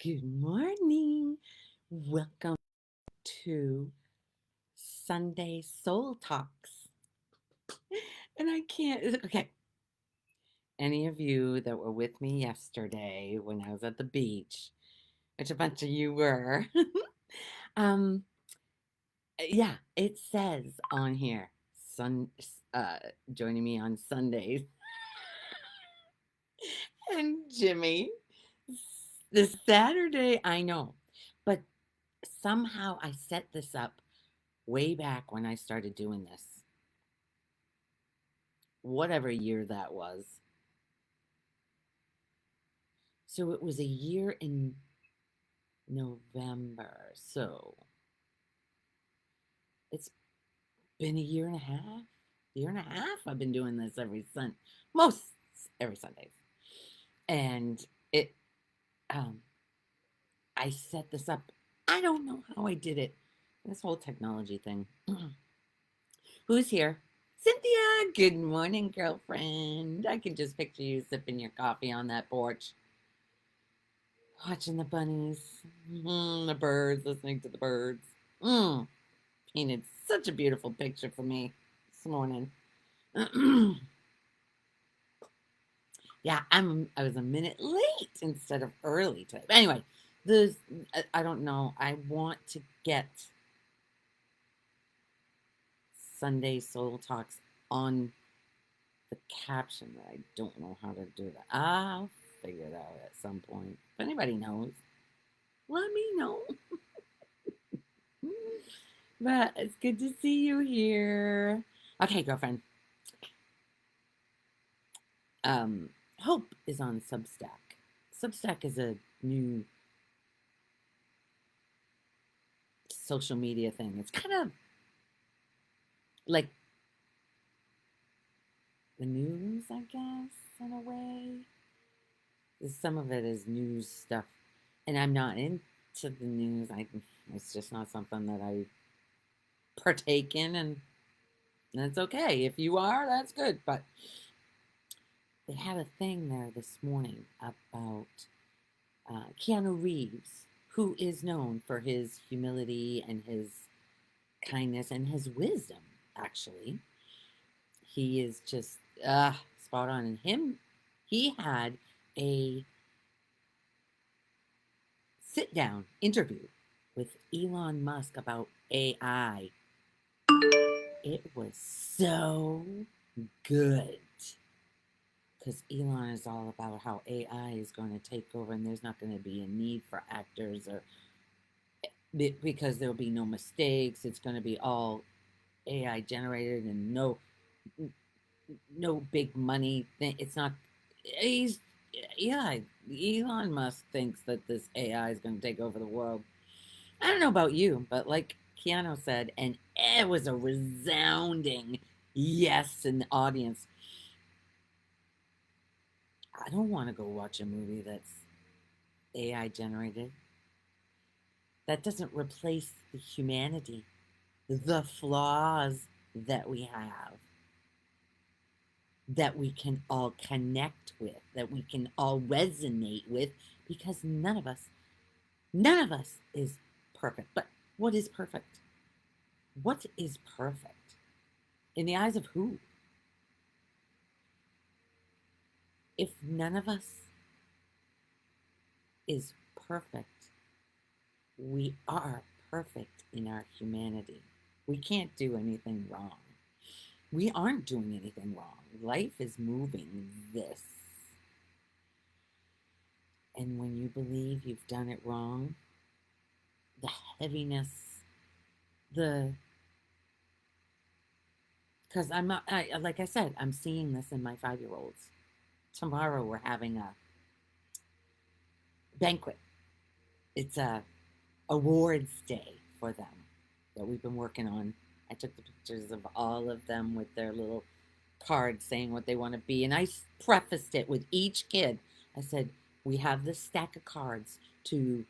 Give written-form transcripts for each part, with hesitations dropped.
Good morning. Welcome to Sunday Soul Talks. And I can't, okay. Any of you that were with me yesterday when I was at the beach, which a bunch of you were, um, yeah, it says on here, sun, uh, joining me on Sundays. And Jimmy, this Saturday, I know, but somehow I set this up way back when I started doing this, whatever year that was. So it was a year in November. So it's been a year and a half. Year and a half I've been doing this most every Sunday. And it um I set this up. I don't know how I did it. This whole technology thing. Who's here? Cynthia, good morning, girlfriend. I can just picture you sipping your coffee on that porch, watching the bunnies, the birds, listening to the birds. Painted such a beautiful picture for me this morning. Yeah, I was a minute late instead of early today. But anyway, there's I don't know. I want to get Sunday Soul Talks on the caption, but I don't know how to do that. I'll figure it out at some point. If anybody knows, let me know. But it's good to see you here. Okay, girlfriend. Hope is on Substack. Substack is a new social media thing. It's kind of like the news, I guess, in a way. Some of it is news stuff, and I'm not into the news. It's just not something that I partake in, and that's okay. If you are, that's good. But they had a thing there this morning about Keanu Reeves, who is known for his humility and his kindness and his wisdom, actually. He is just spot on. And he had a sit down interview with Elon Musk about AI. It was so good because Elon is all about how AI is going to take over and there's not going to be a need for actors or because there'll be no mistakes. It's going to be all AI generated and no big money thing. It's not. He's yeah. Elon Musk thinks that this AI is going to take over the world. I don't know about you, but like Keanu said, and it was a resounding yes in the audience. I don't want to go watch a movie that's AI generated. That doesn't replace the humanity, the flaws that we have, that we can all connect with, that we can all resonate with, because none of us is perfect. But what is perfect? What is perfect? In the eyes of who? If none of us is perfect, we are perfect in our humanity. We can't do anything wrong. We aren't doing anything wrong. Life is moving this. And when you believe you've done it wrong, the heaviness, the because I'm not, like I said, I'm seeing this in my 5-year-olds. Tomorrow we're having a banquet. It's a awards day for them that we've been working on. I took the pictures of all of them with their little cards saying what they want to be, and I prefaced it with each kid. I said, "We have this stack of cards to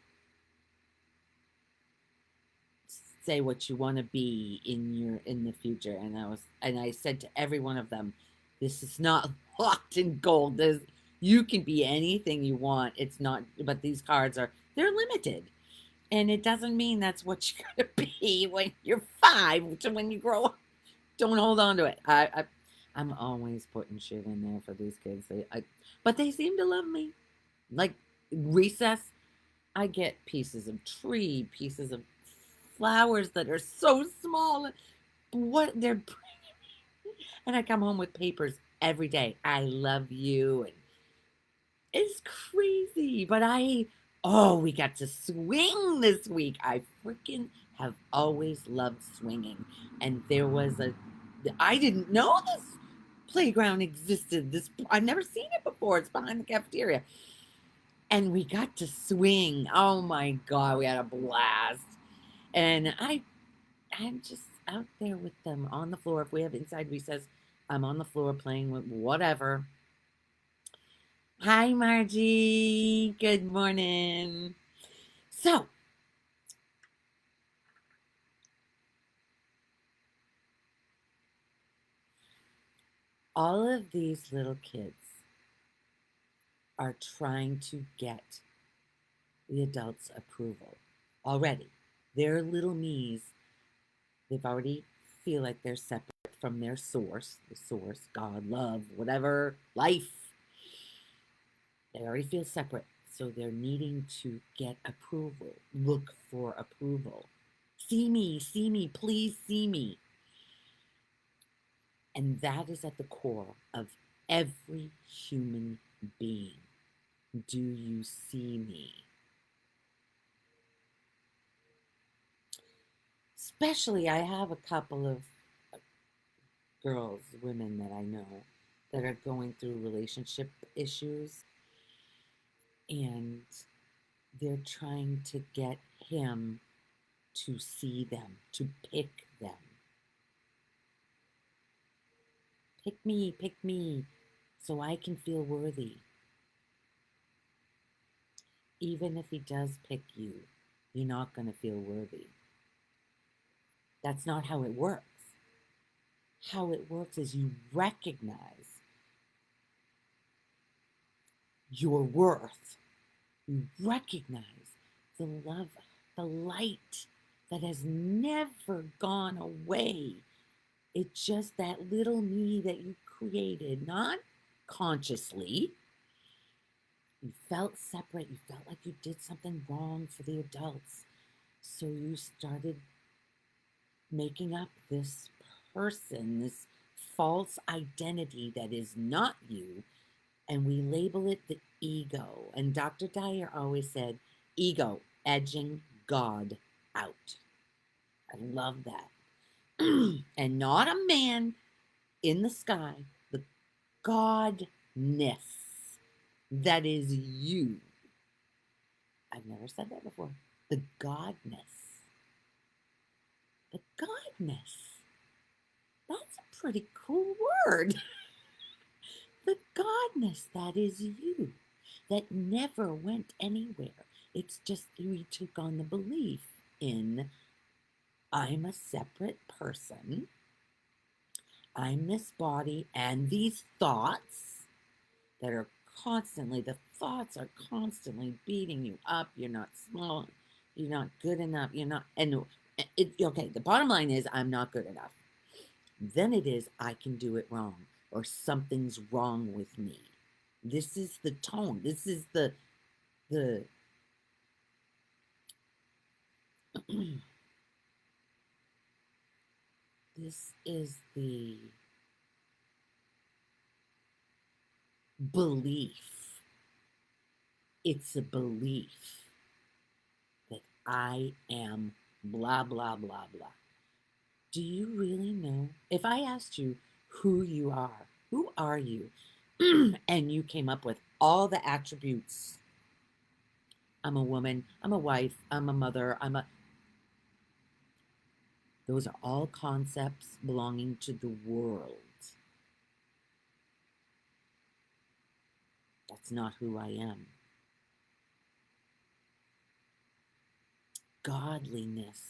say what you want to be in the future." And I said to every one of them, "This is not locked in gold. You can be anything you want. It's not, but these cards are They're limited. And it doesn't mean that's what you're going to be when you're 5 to when you grow up. Don't hold on to it. I'm always putting shit in there for these kids. But they seem to love me. Like recess, I get pieces of tree, pieces of flowers that are so small. What they're and I come home with papers every day. I love you, and it's crazy. But we got to swing this week. I freaking have always loved swinging, and I didn't know this playground existed. I've never seen it before. It's behind the cafeteria. And we got to swing. Oh my God, we had a blast. And I'm just out there with them on the floor. If we have inside recess, I'm on the floor playing with whatever. Hi, Margie. Good morning. So, all of these little kids are trying to get the adults' approval already. Their little me's, they've already feel like they're separate from their source, the source, God, love, whatever, life. They already feel separate. So they're needing to get approval, look for approval. See me, please see me. And that is at the core of every human being. Do you see me? Especially, I have a couple of girls, women that I know that are going through relationship issues, and they're trying to get him to see them, to pick them. Pick me, so I can feel worthy. Even if he does pick you, you're not going to feel worthy. That's not how it works. How it works is you recognize your worth. You recognize the love, the light that has never gone away. It's just that little me that you created, not consciously. You felt separate. You felt like you did something wrong for the adults. So you started making up this person, this false identity that is not you, and we label it the ego. And Dr. Dyer always said, ego edging God out. I love that. And not a man in the sky, the godness that is you. I've never said that before. The godness. The godness. That's a pretty cool word. The godness that is you, that never went anywhere. It's just we took on the belief in I'm a separate person. I'm this body and these thoughts that are the thoughts are constantly beating you up. You're not small. You're not good enough. You're not, okay, the bottom line is I'm not good enough. Then it is I can do it wrong or something's wrong with me. This is the tone. This is the this is the belief. It's a belief that I am blah, blah, blah, blah. Do you really know? If I asked you who you are you? And you came up with all the attributes. I'm a woman, I'm a wife, I'm a mother, those are all concepts belonging to the world. That's not who I am. Godliness,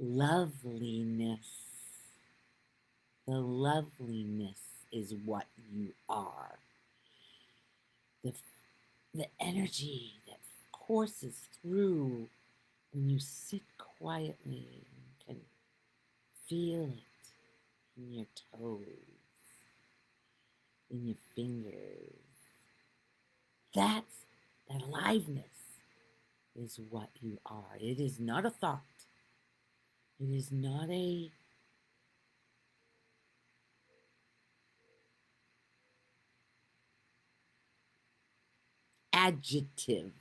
loveliness. The loveliness is what you are. The the energy that courses through when you sit quietly and can feel it in your toes, in your fingers. That's that aliveness is what you are. It is not a thought. It is not a adjective.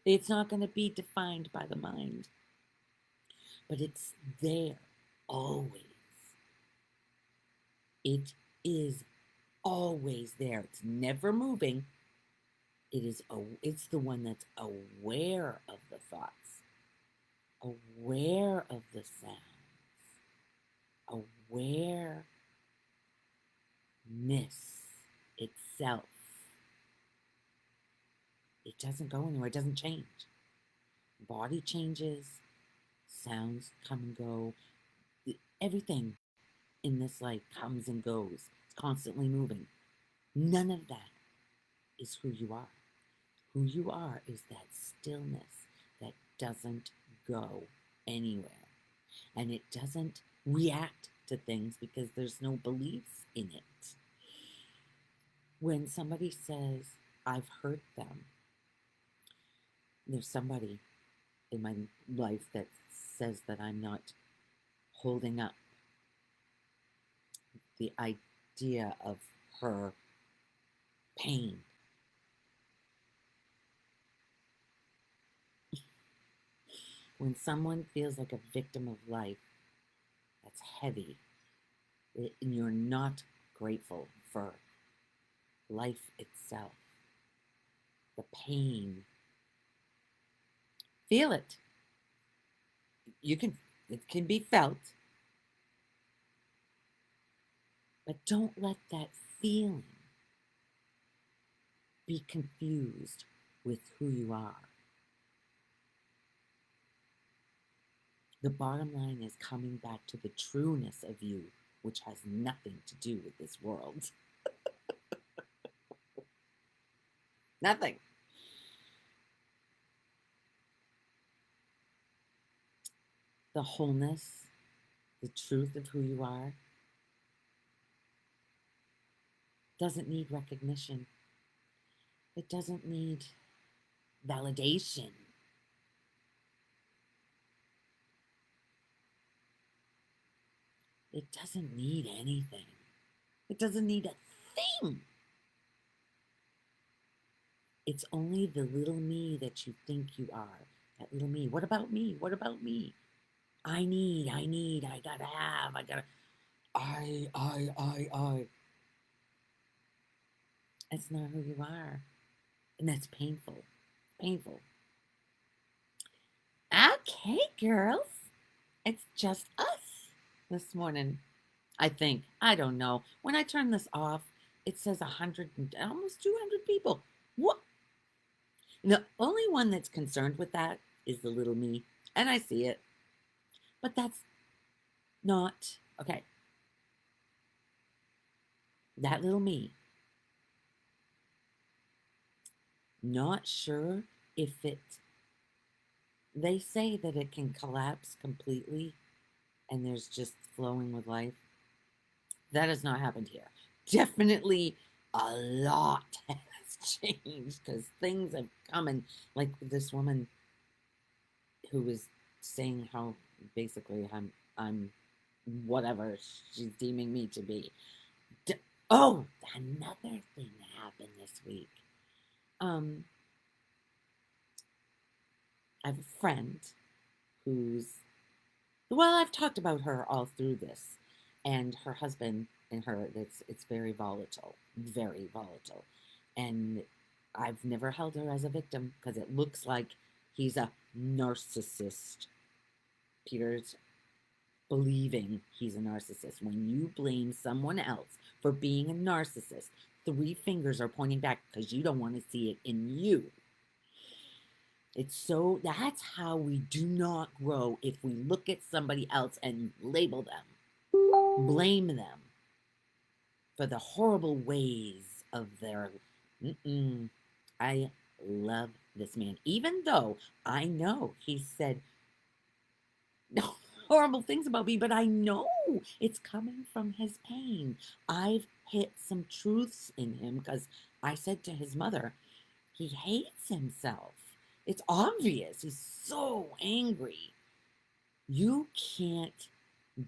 It's not going to be defined by the mind, but it's there always. It is always there. It's never moving. It's the one that's aware of the thoughts, aware of the sounds, awareness itself. It doesn't go anywhere. It doesn't change. Body changes, sounds come and go. Everything in this life comes and goes. It's constantly moving. None of that is who you are. Who you are is that stillness that doesn't go anywhere. And it doesn't react to things because there's no beliefs in it. When somebody says, I've hurt them, there's somebody in my life that says that I'm not holding up the idea of her pain. When someone feels like a victim of life, that's heavy. And you're not grateful for life itself. The pain. Feel it. It can be felt. But don't let that feeling be confused with who you are. The bottom line is coming back to the trueness of you, which has nothing to do with this world. Nothing. The wholeness, the truth of who you are, doesn't need recognition. It doesn't need validation. It doesn't need anything. It doesn't need a thing. It's only the little me that you think you are. That little me. What about me? What about me? I gotta have, I. It's not who you are. And that's painful. Painful. Okay, girls. It's just us this morning. I think. I don't know. When I turn this off, it says 100, almost 200 people. What? The only one that's concerned with that is the little me. And I see it. But that's not, okay. That little me. Not sure if they say that it can collapse completely and there's just flowing with life. That has not happened here. Definitely a lot has changed because things have come and like this woman who was saying how basically I'm whatever she's deeming me to be. Oh, another thing that happened this week. I have a friend who's, well, I've talked about her all through this, and her husband and her, it's very volatile, and I've never held her as a victim because it looks like he's a narcissist. Peter's believing he's a narcissist. When you blame someone else for being a narcissist, 3 fingers are pointing back because you don't want to see it in you. That's how we do not grow if we look at somebody else and label them, blame them for the horrible ways of their. Mm-mm. I love this man, even though I know he said no horrible things about me, but I know it's coming from his pain. I've hit some truths in him because I said to his mother, he hates himself. It's obvious. He's so angry. You can't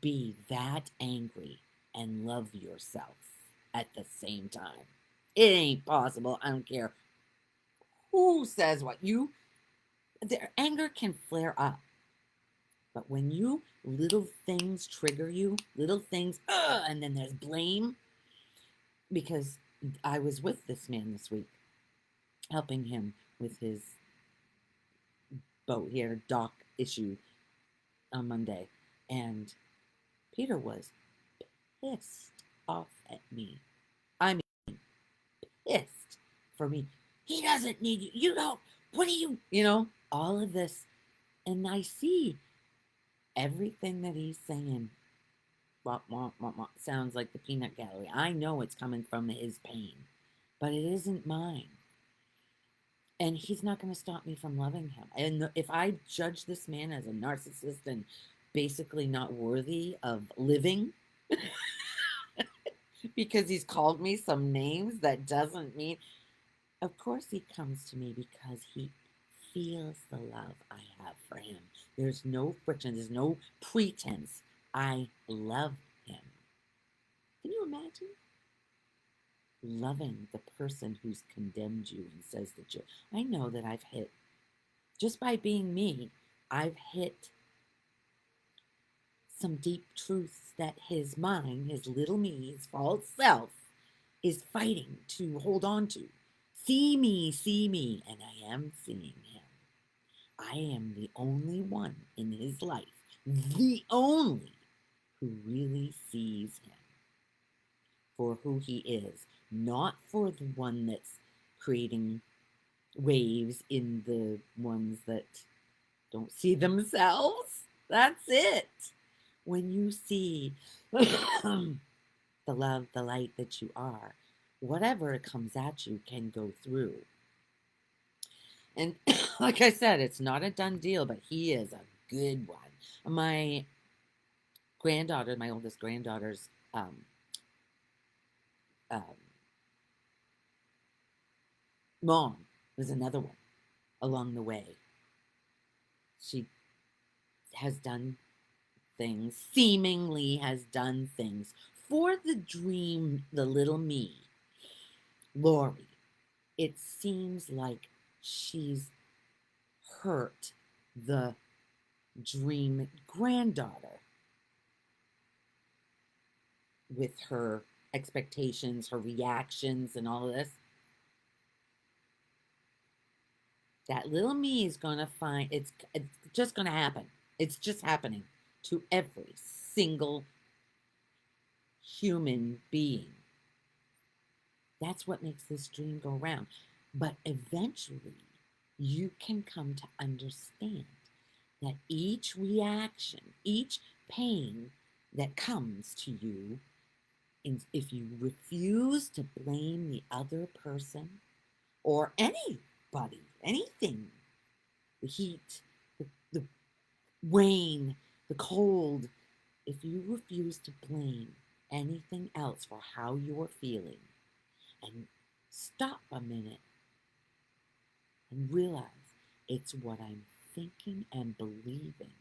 be that angry and love yourself at the same time. It ain't possible. I don't care who says what. Their anger can flare up. But when little things trigger you, little things, and then there's blame, because I was with this man this week, helping him with his boat. He had a dock issue on Monday, and Peter was pissed off at me. I mean, pissed for me. He doesn't need you. You don't. What do you, all of this. And I see everything that he's saying. Wah, wah, wah, wah, sounds like the peanut gallery. I know it's coming from his pain, but it isn't mine. And he's not going to stop me from loving him. And if I judge this man as a narcissist and basically not worthy of living, because he's called me some names that doesn't mean, of course he comes to me because he feels the love I have for him. There's no friction, there's no pretense. I love him. Can you imagine loving the person who's condemned you and says that you're. I know that I've hit, just by being me, I've hit some deep truths that his mind, his little me, his false self, is fighting to hold on to. See me, and I am seeing him. I am the only one in his life, the only, who really sees him for who he is, not for the one that's creating waves in the ones that don't see themselves. That's it. When you see the love, the light that you are, whatever comes at you can go through. And like I said, it's not a done deal, but he is a good one. My granddaughter, my oldest granddaughter's um, mom was another one along the way. She has done things, seemingly has done things for the dream, the little me, Lori. It seems like she's hurt the dream granddaughter with her expectations, her reactions, and all of this. That little me is going to find it's just going to happen. It's just happening to every single human being. That's what makes this dream go round. But eventually, you can come to understand that each reaction, each pain that comes to you, if you refuse to blame the other person or anybody, anything, the heat, the rain, the cold, if you refuse to blame anything else for how you're feeling and stop a minute and realize it's what I'm thinking and believing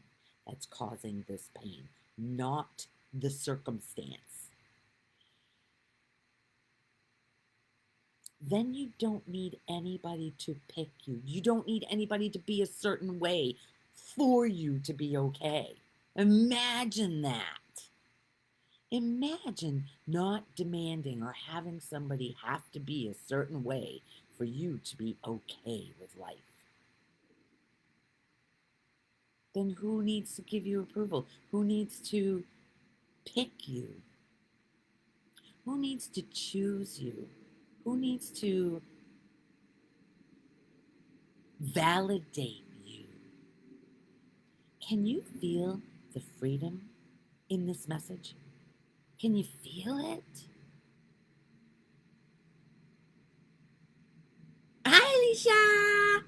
that's causing this pain, not the circumstance. Then you don't need anybody to pick you. You don't need anybody to be a certain way for you to be okay. Imagine that. Imagine not demanding or having somebody have to be a certain way for you to be okay with life. Then who needs to give you approval? Who needs to pick you? Who needs to choose you? Who needs to validate you? Can you feel the freedom in this message? Can you feel it? Leisha!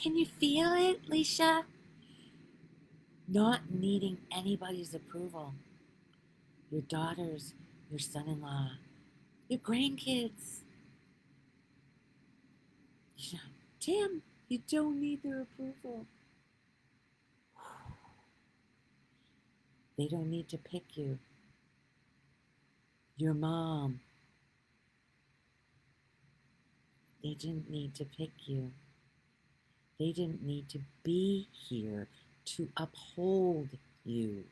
Can you feel it, Leisha? Not needing anybody's approval. Your daughters, your son-in-law, your grandkids. Tim, you don't need their approval. They don't need to pick you. Your mom, they didn't need to pick you. They didn't need to be here to uphold you.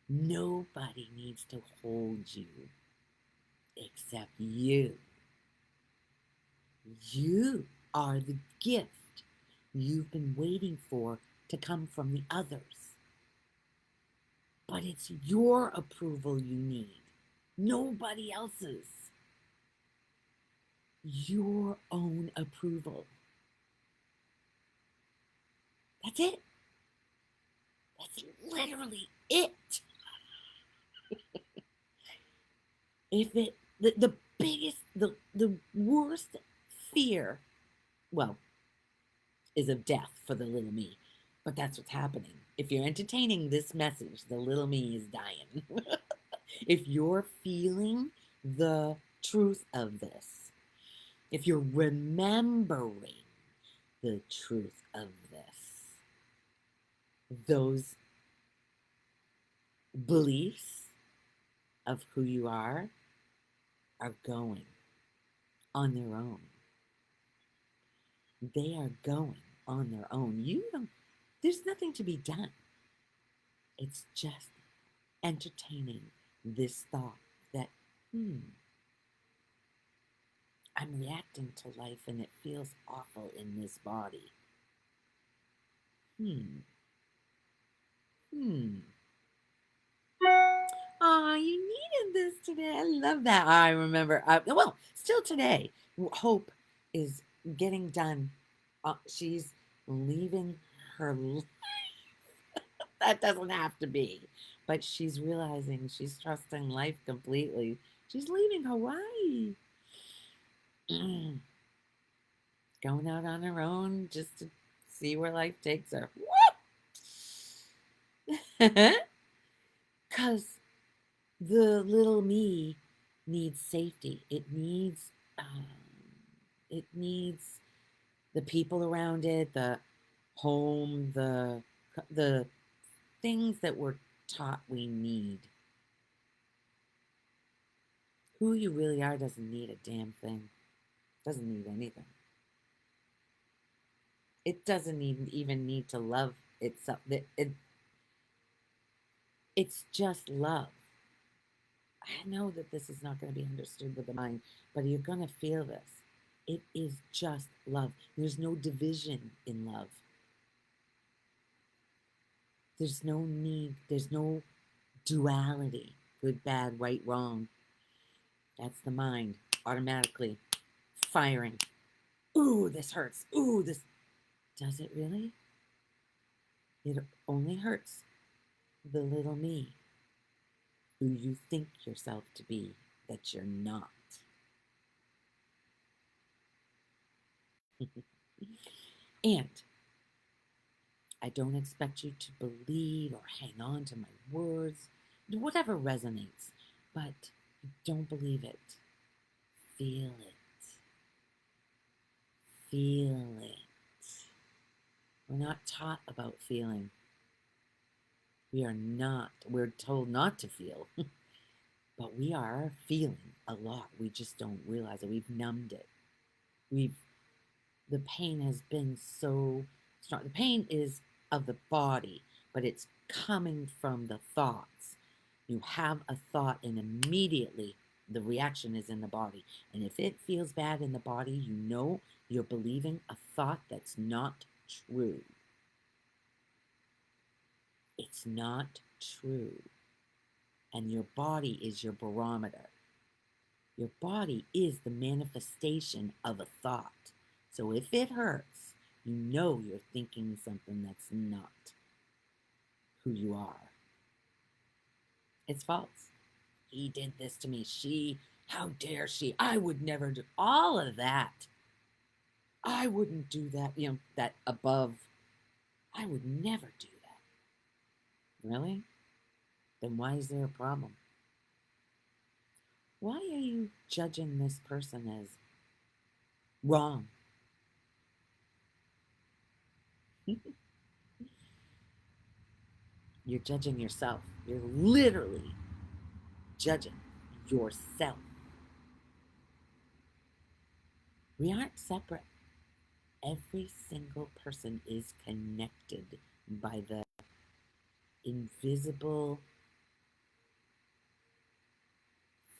Nobody needs to hold you except you. You are the gift you've been waiting for to come from the others. But it's your approval you need, nobody else's. Your own approval. That's it. That's literally it. If it, the biggest, the worst fear, well, is of death for the little me. But that's what's happening. If you're entertaining this message, the little me is dying. If you're feeling the truth of this, if you're remembering the truth of this, those beliefs of who you are going on their own. They are going on their own. You don't, there's nothing to be done. It's just entertaining this thought that, I'm reacting to life and it feels awful in this body. Oh, you needed this today. I love that. I remember, well, still today, Hope is getting done. She's leaving her life. That doesn't have to be. But she's realizing she's trusting life completely. She's leaving Hawaii. Going out on her own just to see where life takes her. Because the little me needs safety. It needs the people around it, the home, the things that we're taught we need. Who you really are doesn't need a damn thing. Doesn't need anything. It doesn't even need to love itself. It's just love. I know that this is not going to be understood with the mind, but you're going to feel this. It is just love. There's no division in love. There's no need. There's no duality. Good, bad, right, wrong. That's the mind automatically firing. Ooh, this hurts. Ooh, this. Does it really? It only hurts the little me who you think yourself to be, that you're not. And I don't expect you to believe or hang on to my words, whatever resonates, but don't believe it. Feel it. Feel it. We're not taught about feeling. We're told not to feel. But we are feeling a lot. We just don't realize it. We've numbed it. The pain has been so strong. The pain is of the body, but it's coming from the thoughts. You have a thought and immediately the reaction is in the body. And if it feels bad in the body, you know you're believing a thought that's not true. It's not true. And your body is your barometer. Your body is the manifestation of a thought. So if it hurts, you know you're thinking something that's not who you are. It's false. He did this to me. How dare she? I would never do all of that. I wouldn't do that. That above, I would never do that. Really? Then why is there a problem? Why are you judging this person as wrong? You're judging yourself. You're literally judging yourself. We aren't separate. Every single person is connected by the invisible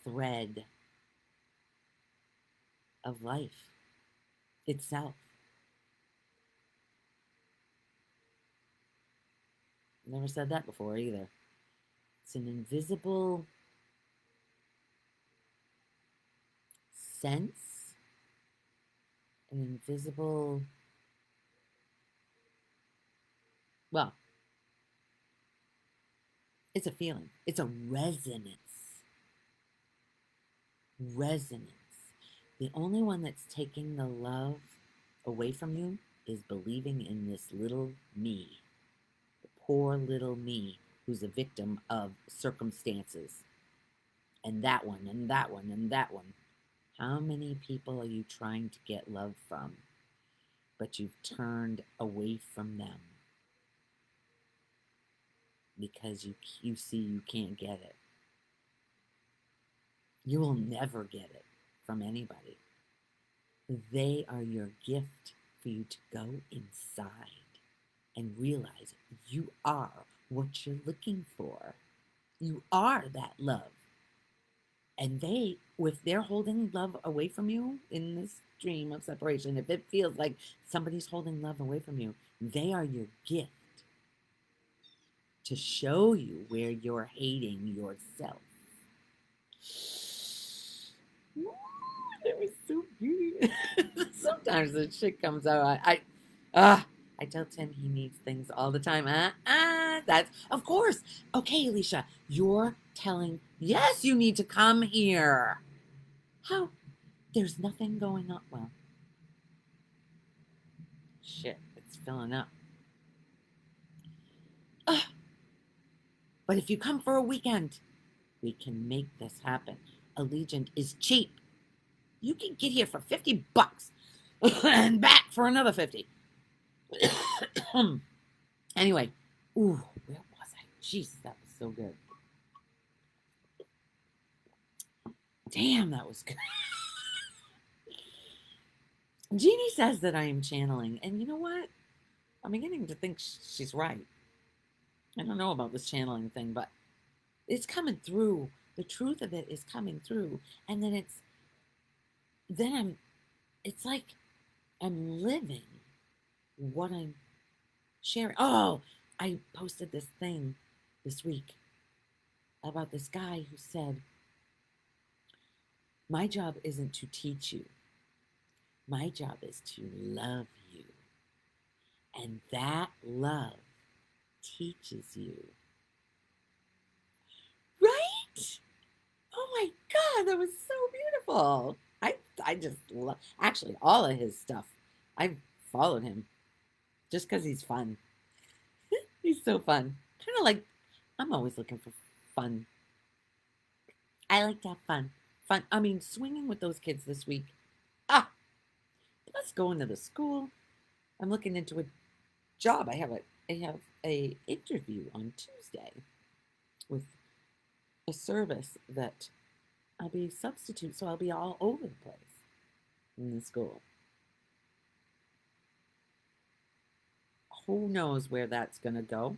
thread of life itself. Never said that before either. It's an invisible sense, an invisible, well, it's a feeling, it's a resonance. Resonance. The only one that's taking the love away from you is believing in this little me, the poor little me who's a victim of circumstances. And that one, and that one, and that one. How many people are you trying to get love from, but you've turned away from them because you see you can't get it? You will never get it from anybody. They are your gift for you to go inside and realize you are what you're looking for. You are that love. And they, if they're holding love away from you in this dream of separation, if it feels like somebody's holding love away from you, they are your gift to show you where you're hating yourself. Ooh, that was so good. Sometimes the shit comes out. I tell Tim he needs things all the time. That's of course. Okay, Alicia, you're telling. Yes, you need to come here. How? There's nothing going on. Well, shit, it's filling up. But if you come for a weekend, we can make this happen. Allegiant is cheap. You can get here for $50 and back for another 50. Anyway, ooh, where was I? Jesus, that was so good. Damn, that was good. Jeannie says that I am channeling, and you know what? I'm beginning to think she's right. I don't know about this channeling thing, but it's coming through. The truth of it is coming through, and it's like I'm living what I'm sharing. Oh, I posted this thing this week about this guy who said, my job isn't to teach you. My job is to love you. And that love teaches you. Right? Oh my God, that was so beautiful. I just love, actually, all of his stuff. I've followed him just because he's fun. He's so fun. Kind of like, I'm always looking for fun. I like to have fun. Fun. I mean, swinging with those kids this week. Ah, plus going to the school. I'm looking into a job. I have a interview on Tuesday with a service that I'll be a substitute, so I'll be all over the place in the school. Who knows where that's gonna go?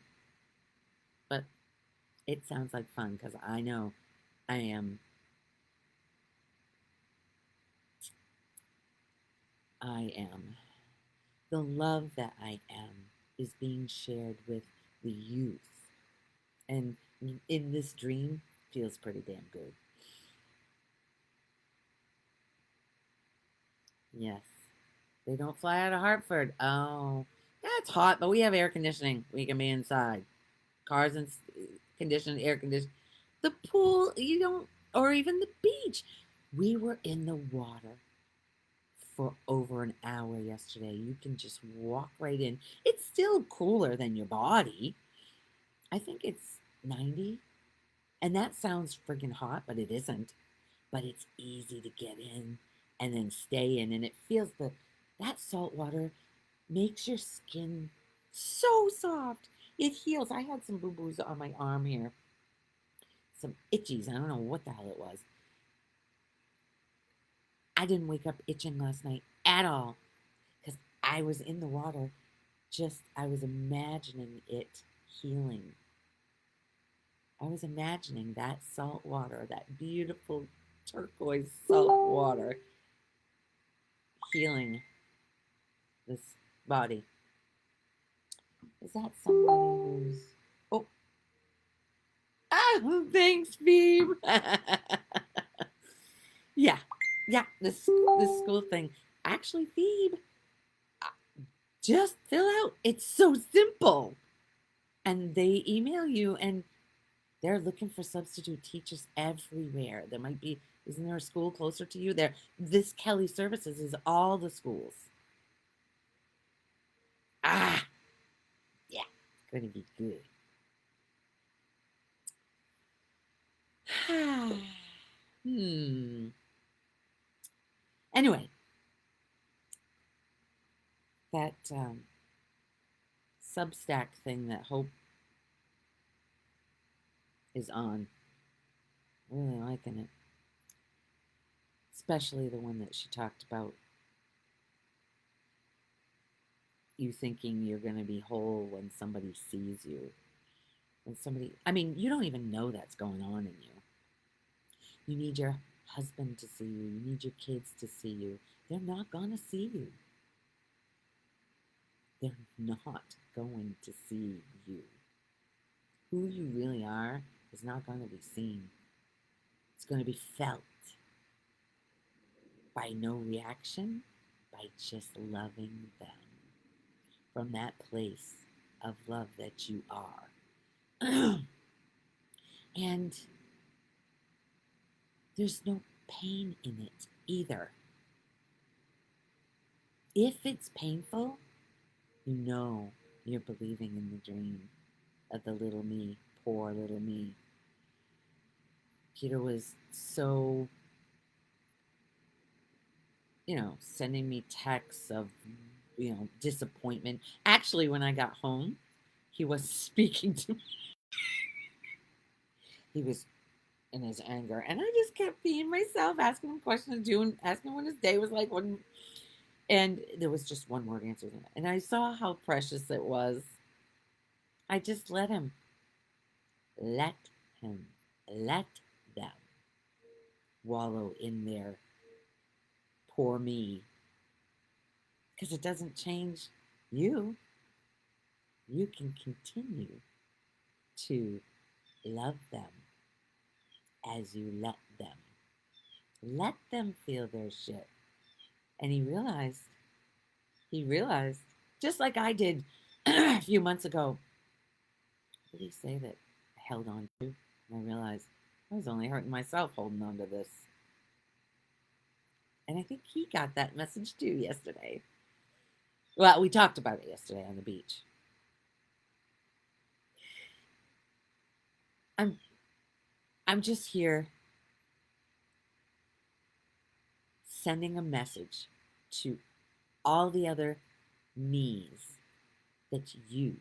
But it sounds like fun because I know I am. I am. The love that I am is being shared with the youth. And in this dream, feels pretty damn good. Yes. They don't fly out of Hartford. Oh, yeah, it's hot, but we have air conditioning. We can be inside. Cars and conditioned, air conditioned. The pool, you don't, or even the beach. We were in the water for over an hour yesterday. You can just walk right in. It's still cooler than your body. I think it's 90. And that sounds friggin' hot, but it isn't. But it's easy to get in and then stay in. And it feels that salt water makes your skin so soft. It heals. I had some boo-boos on my arm here. Some itchies. I don't know what the hell it was. I didn't wake up itching last night at all because I was in the water. I was imagining it healing. I was imagining that salt water, that beautiful turquoise salt water, healing this body. Is that somebody who's... Oh, thanks, Phoebe. Yeah, this school thing. Actually, Phoebe, just fill out. It's so simple. And they email you, and they're looking for substitute teachers everywhere. There might be, isn't there a school closer to you? This Kelly Services is all the schools. Yeah, it's going to be good. Anyway, that Substack thing that Hope is on, really liking it. Especially the one that she talked about you thinking you're going to be whole when somebody sees you. You don't even know that's going on in you. You need your husband to see you. You need your kids to see you. They're not going to see you. They're not going to see you. Who you really are is not going to be seen. It's going to be felt by no reaction, by just loving them from that place of love that you are. And there's no pain in it either. If it's painful, you know you're believing in the dream of the little me, poor little me. Peter was so, sending me texts of, disappointment. Actually, when I got home, he was speaking to me. He was in his anger, and I just kept being myself, asking him questions, asking him when his day was like, and there was just one word answer. And I saw how precious it was. I just let him. Let them wallow in their poor me. Because it doesn't change you. You can continue to love them as you let them. Let them feel their shit. And he realized, just like I did a few months ago, what did he say that I held on to? And I realized I was only hurting myself holding on to this. And I think he got that message too yesterday. Well, we talked about it yesterday on the beach. I'm just here sending a message to all the other me's that you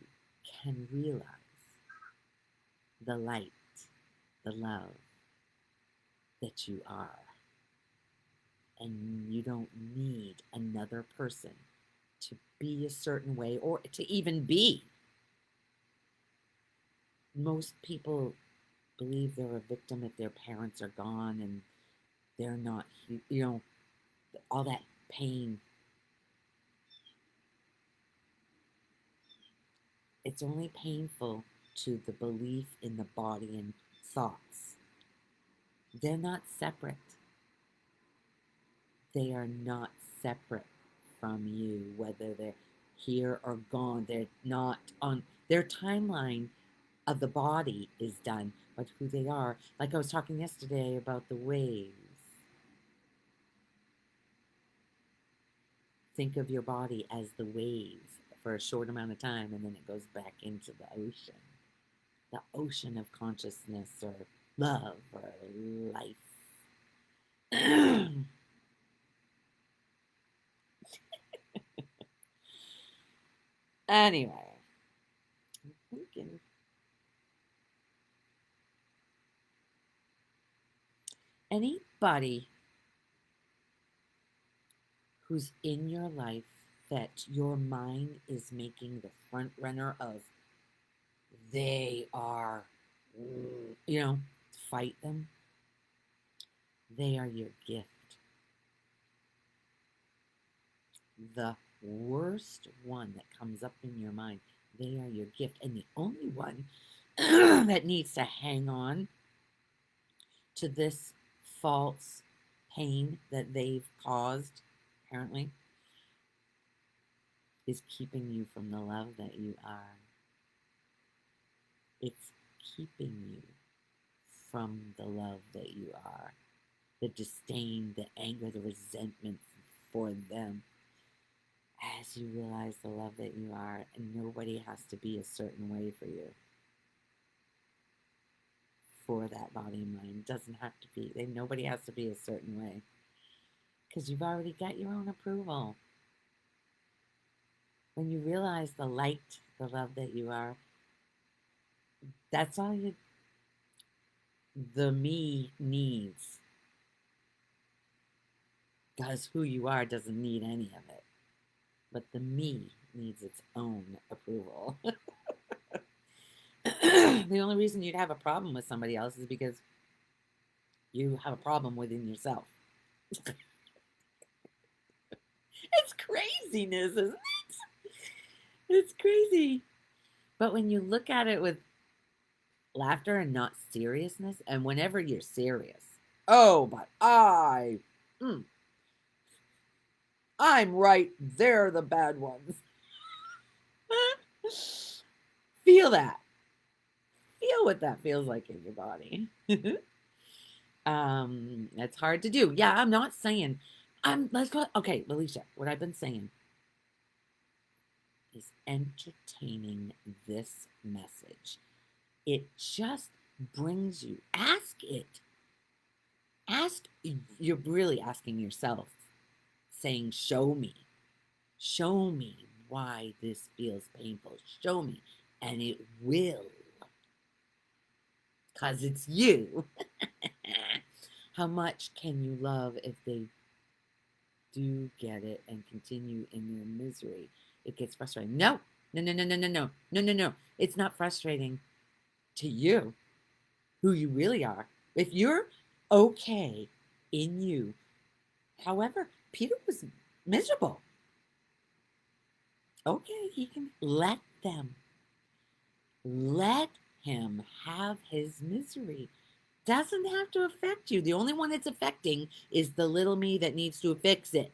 can realize the light, the love that you are. And you don't need another person to be a certain way or to even be. Most people believe they're a victim if their parents are gone and they're not, all that pain. It's only painful to the belief in the body and thoughts. They're not separate. They are not separate from you, whether they're here or gone. They're not on their timeline of the body is done, but who they are. Like I was talking yesterday about the waves. Think of your body as the waves for a short amount of time, and then it goes back into the ocean of consciousness or love or life. Anyway, I'm thinking anybody who's in your life that your mind is making the front runner of, they are, fight them. They are your gift. The worst one that comes up in your mind, they are your gift. And the only one that needs to hang on to this false pain that they've caused, apparently, is keeping you from the love that you are. It's keeping you from the love that you are. The disdain, the anger, the resentment for them. As you realize the love that you are, and nobody has to be a certain way for you. For that body and mind. Doesn't have to be. Nobody has to be a certain way. Because you've already got your own approval. When you realize the light, the love that you are, that's all the me needs. Because who you are doesn't need any of it. But the me needs its own approval. The only reason you'd have a problem with somebody else is because you have a problem within yourself. It's craziness, isn't it? It's crazy. But when you look at it with laughter and not seriousness, and whenever you're serious, oh, but I'm right, they're the bad ones. Feel that. Feel what that feels like in your body. That's hard to do. Yeah, I'm not saying let's go. Okay, Alicia, what I've been saying is entertaining this message. It just brings you. Ask it. You're really asking yourself, saying, show me. Show me why this feels painful. Show me. And it will. Because it's you. How much can you love if they do get it and continue in their misery? It gets frustrating. No. It's not frustrating to you, who you really are. If you're okay in you, however, Peter was miserable. Okay, he can let him have his misery. Doesn't have to affect you. The only one it's affecting is the little me that needs to fix it.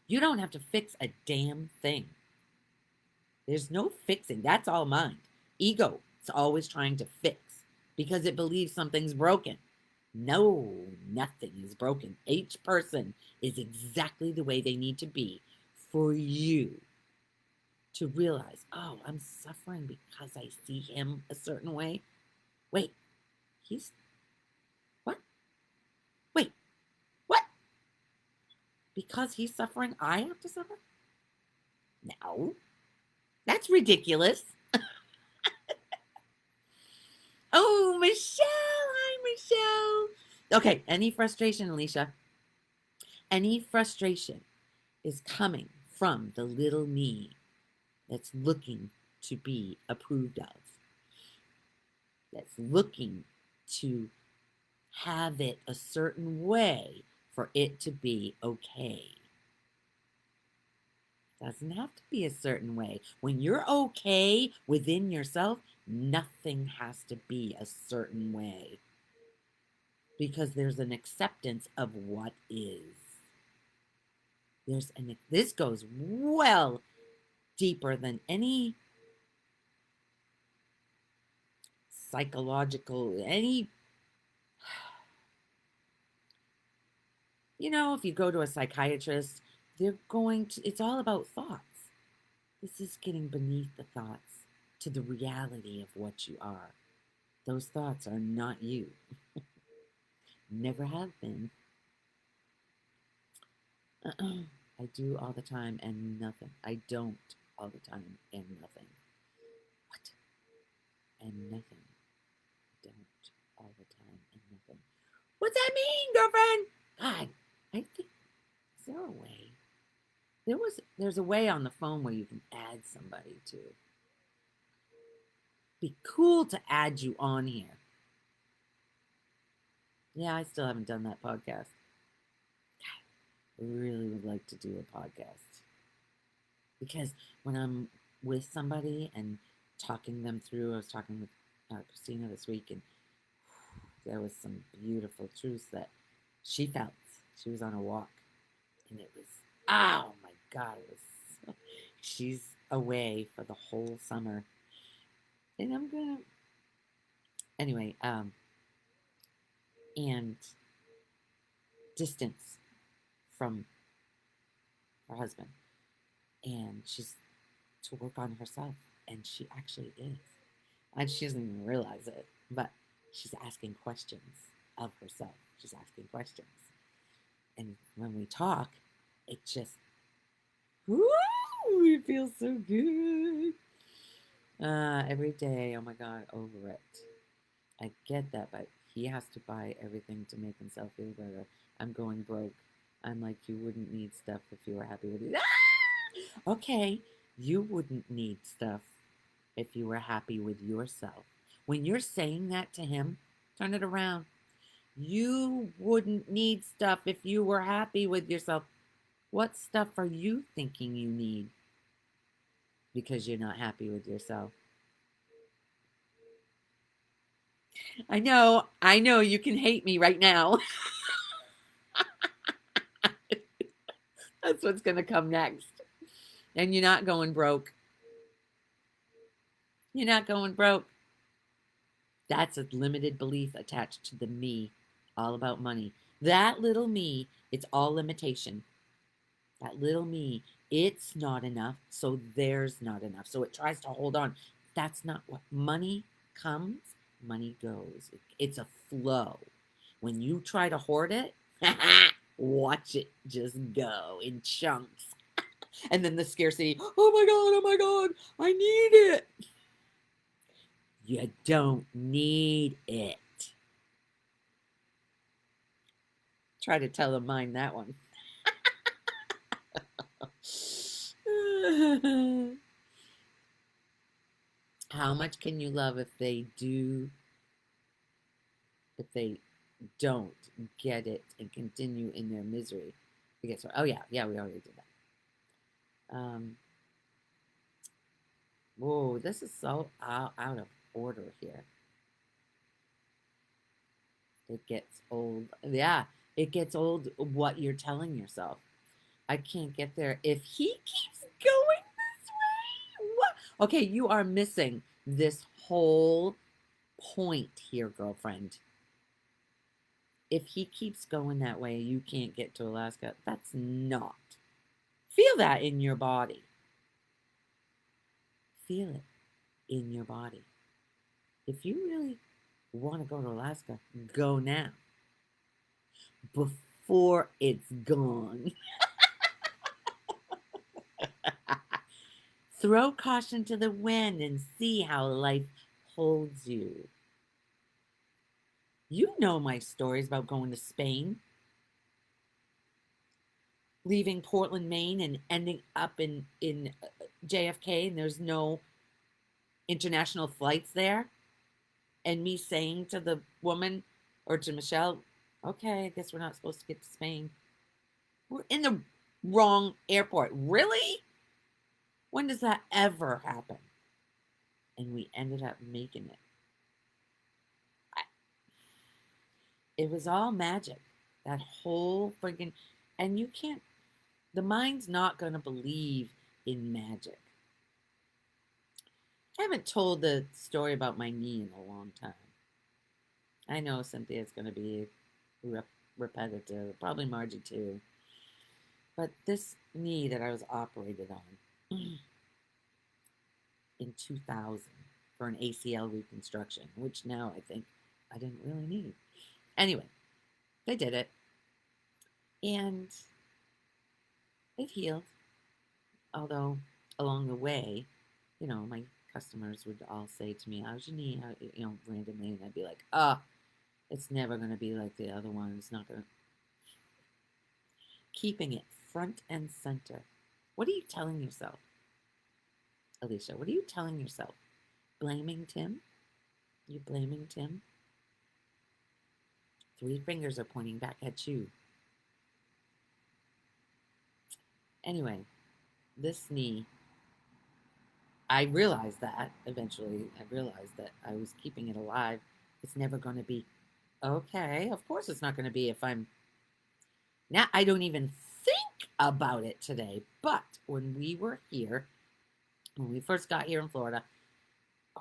You don't have to fix a damn thing. There's no fixing. That's all mind. Ego is always trying to fix because it believes something's broken. No, nothing is broken. Each person is exactly the way they need to be for you to realize, oh, I'm suffering because I see him a certain way. Wait, what? Wait, what? Because he's suffering, I have to suffer? No, that's ridiculous. Oh, Michelle. Hi, Michelle. Okay, any frustration, Alicia? Any frustration is coming from the little me that's looking to be approved of, that's looking to have it a certain way for it to be okay. Doesn't have to be a certain way. When you're okay within yourself, nothing has to be a certain way. Because there's an acceptance of what is. This goes well deeper than any psychological, if you go to a psychiatrist, it's all about thoughts. This is getting beneath the thoughts to the reality of what you are. Those thoughts are not you. Never have been. I do all the time and nothing. I don't all the time and nothing. What? And nothing. Don't all the time and nothing. What's that mean, girlfriend? God, I think, is there a way? There's a way on the phone where you can add somebody to. Be cool to add you on here. Yeah, I still haven't done that podcast. I really would like to do a podcast. Because when I'm with somebody and talking them through, I was talking with Christina this week, and there was some beautiful truths that she felt. She was on a walk, and it was, oh my God, it was, she's away for the whole summer. And I'm gonna, anyway, and distance from her husband. And she's to work on herself. And she actually is. And she doesn't even realize it, but she's asking questions of herself. She's asking questions. And when we talk, it just, woo, it feels so good. Every day, oh my God, over it. I get that, but he has to buy everything to make himself feel better. I'm going broke. I'm like, you wouldn't need stuff if you were happy with it. Ah! Okay, you wouldn't need stuff if you were happy with yourself. When you're saying that to him, turn it around. You wouldn't need stuff if you were happy with yourself. What stuff are you thinking you need because you're not happy with yourself? I know, you can hate me right now. That's what's going to come next. And you're not going broke. You're not going broke. That's a limited belief attached to the me, all about money. That little me, it's all limitation. That little me, it's not enough, so there's not enough. So it tries to hold on. That's not what money comes, money goes. It's a flow. When you try to hoard it, watch it just go in chunks. And then the scarcity, oh my God, I need it. You don't need it. Try to tell the mind that one. How much can you love if they don't get it and continue in their misery? Because, oh yeah, we already did that. Whoa, this is so out of order here. It gets old. Yeah, it gets old what you're telling yourself. I can't get there if he keeps going this way. What? Okay, you are missing this whole point here, girlfriend. If he keeps going that way, you can't get to Alaska. That's not. Feel that in your body. Feel it in your body. If you really want to go to Alaska, go now. Before it's gone. Throw caution to the wind and see how life holds you. You know my stories about going to Spain, leaving Portland, Maine, and ending up in JFK, and there's no international flights there. And me saying to the woman or to Michelle, okay, I guess we're not supposed to get to Spain. We're in the wrong airport. Really? When does that ever happen? And we ended up making it. It was all magic. That whole friggin', and you can't, the mind's not going to believe in magic. I haven't told the story about my knee in a long time. I know Cynthia's going to be repetitive. Probably Margie too. But this knee that I was operated on in 2000 for an ACL reconstruction, which now I think I didn't really need. Anyway, they did it. And it healed. Although along the way, my customers would all say to me, "How's your knee?" Randomly, and I'd be like, it's never going to be like the other one. It's not going to. Keeping it front and center. What are you telling yourself, Alicia? What are you telling yourself? Blaming Tim? You blaming Tim? 3 fingers are pointing back at you. Anyway, this knee, I realized that eventually. I realized that I was keeping it alive. It's never going to be okay. Of course, it's not going to be if I'm. Now, I don't even think about it today. But when we were here, when we first got here in Florida,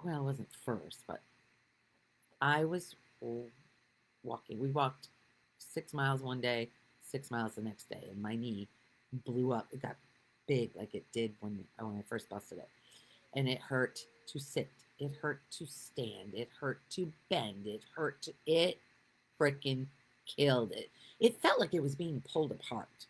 well, it wasn't first, but I was walking. We walked 6 miles one day, 6 miles the next day, and my knee blew up. It got big like it did when I first busted it. And it hurt to sit. It hurt to stand. It hurt to bend. It freaking killed it. It felt like it was being pulled apart.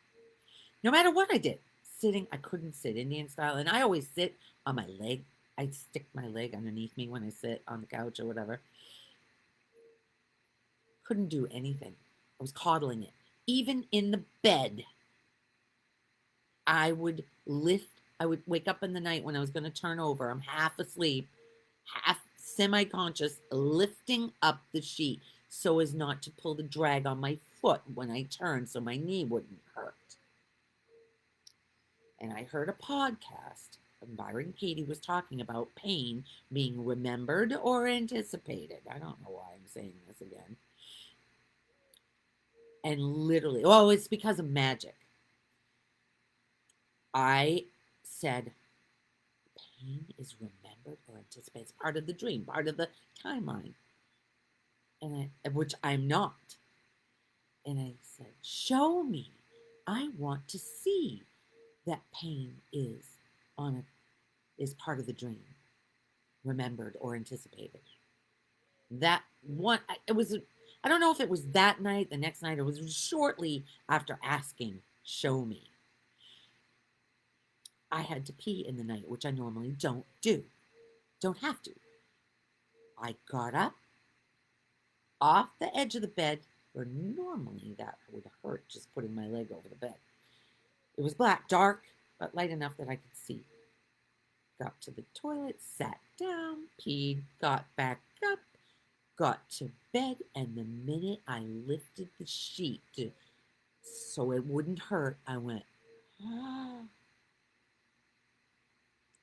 No matter what I did. Sitting, I couldn't sit Indian style. And I always sit on my leg. I'd stick my leg underneath me when I sit on the couch or whatever. Couldn't do anything. I was coddling it. Even in the bed, I would wake up in the night when I was going to turn over. I'm half asleep, half semi-conscious, lifting up the sheet so as not to pull the drag on my foot when I turned so my knee wouldn't hurt. And I heard a podcast, and Byron Katie was talking about pain being remembered or anticipated. I don't know why I'm saying this again. And literally, it's because of magic. I said, pain is remembered or anticipated. It's part of the dream, part of the timeline. Which I'm not. And I said, show me. I want to see that pain is part of the dream, remembered or anticipated. That one, I don't know if it was that night, the next night, or it was shortly after asking, show me. I had to pee in the night, which I normally don't do. Don't have to. I got up off the edge of the bed, where normally that would hurt, just putting my leg over the bed. It was black, dark, but light enough that I could see. Got to the toilet, sat down, peed, got back up, got to bed, and the minute I lifted the sheet so it wouldn't hurt, I went, ah.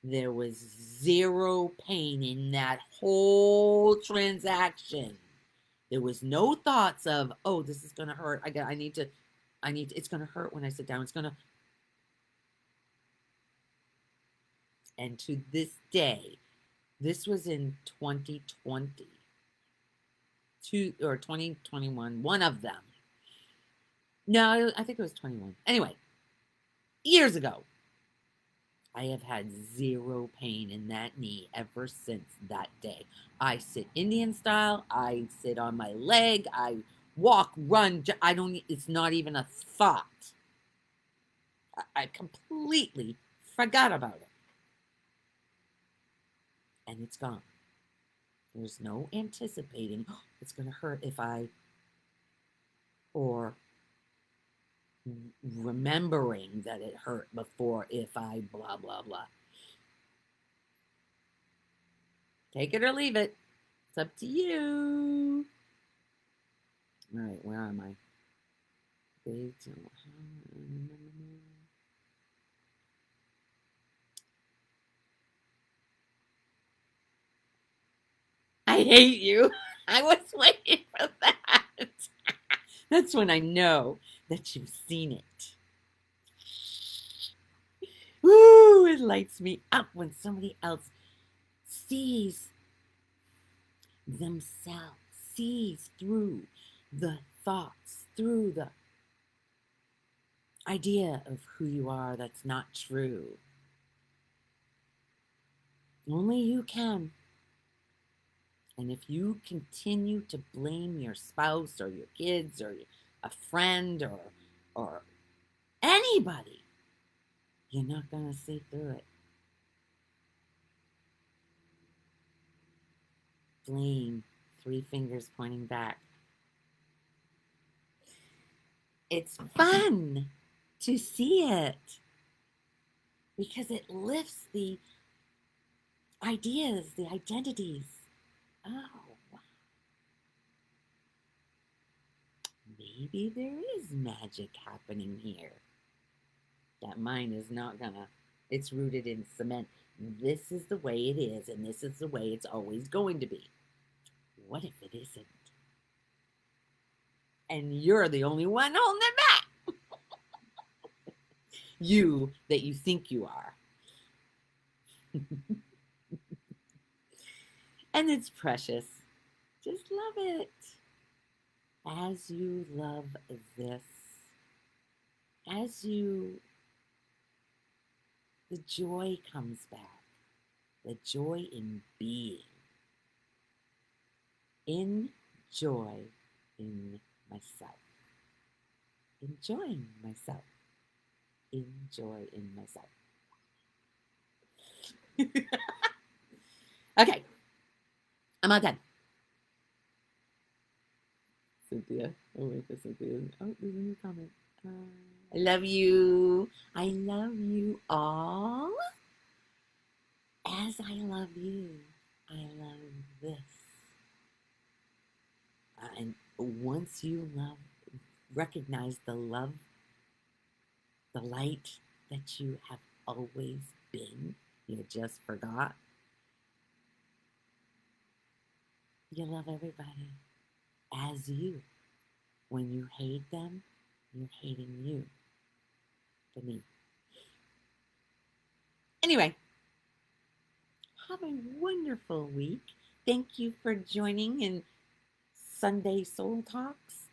There was zero pain in that whole transaction. There was no thoughts of, this is going to hurt. It's going to hurt when I sit down. And to this day, this was in 2020, or 2021, one of them. No, I think it was 21. Anyway, years ago, I have had zero pain in that knee ever since that day. I sit Indian style. I sit on my leg. I walk, run. It's not even a thought. I completely forgot about it. And it's gone. There's no anticipating, it's going to hurt or remembering that it hurt before if I blah, blah, blah. Take it or leave it. It's up to you. All right, where am I? I hate you. I was waiting for that. That's when I know that you've seen it. Ooh, it lights me up when somebody else sees themselves, sees through the thoughts, through the idea of who you are that's not true. Only you can. And if you continue to blame your spouse or your kids or a friend or anybody, you're not going to see through it. Blame, 3 fingers pointing back. It's fun to see it because it lifts the ideas, the identities. Oh, wow. Maybe there is magic happening here. That mine is not gonna, it's rooted in cement. This is the way it is, and this is the way it's always going to be. What if it isn't? And you're the only one holding it back. You that you think you are. And it's precious. Just love it. As you love this, the joy comes back. The joy in being. In joy in myself. Enjoying myself. Enjoy in myself. Okay. I'm all done. Cynthia. Oh, wait for Cynthia. Oh, there's a new comment. I love you. I love you all. As I love you, I love this. And once you recognize the love, the light that you have always been, you just forgot. You love everybody as you. When you hate them, you're hating you. To me. Anyway, have a wonderful week. Thank you for joining in Sunday Soul Talks.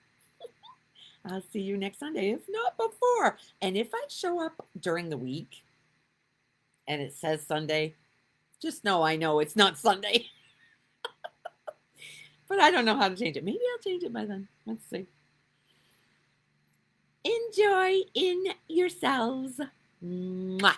I'll see you next Sunday, if not before. And if I show up during the week and it says Sunday, just know I know it's not Sunday. But I don't know how to change it. Maybe I'll change it by then. Let's see. Enjoy in yourselves. Mwah.